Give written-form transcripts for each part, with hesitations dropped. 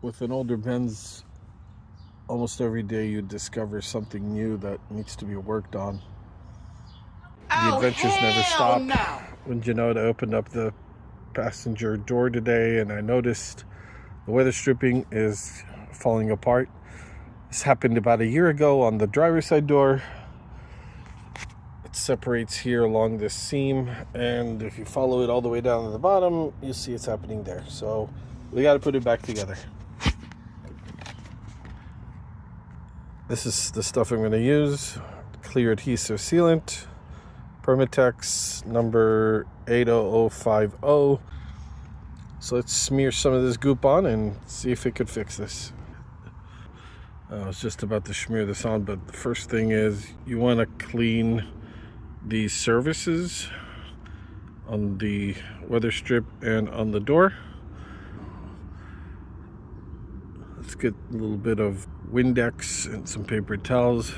with an older Benz, almost every day you discover something new that needs to be worked on. The adventures never stop. No. Wouldn't you know it, I opened up the passenger door today and I noticed the weather stripping is falling apart. This happened about a year ago on the driver's side door. It separates here along this seam, and if you follow it all the way down to the bottom, you see it's happening there. So we got to put it back together. This is the stuff I'm going to use. Clear adhesive sealant, Permatex number 80050. So let's smear some of this goop on and see if it could fix this. I was just about to smear this on, but the first thing is you want to clean the surfaces on the weather strip and on the door. Let's get a little bit of Windex and some paper towels. This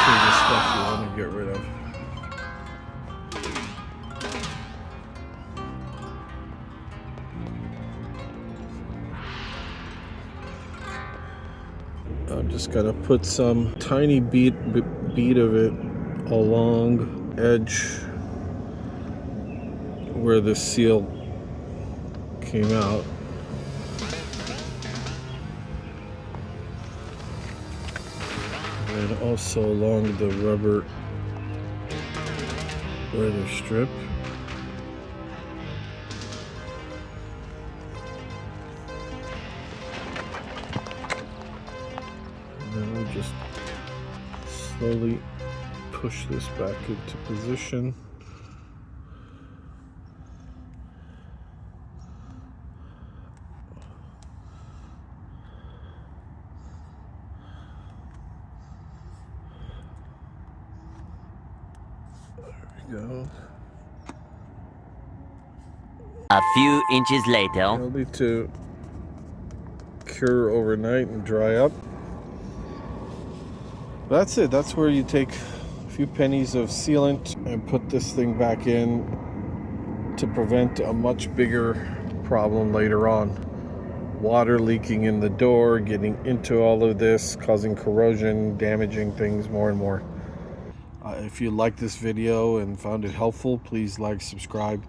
is the stuff you want to get rid of. I'm just gonna put some tiny bead of it along edge where the seal came out. And also along the rubber weather strip. Then we just slowly push this back into position. There we go. A few inches later. It'll need to cure overnight and dry up. That's it. That's where you take a few pennies of sealant and put this thing back in to prevent a much bigger problem later on. Water leaking in the door, getting into all of this, causing corrosion, damaging things more and more. If you liked this video and found it helpful, please like, subscribe.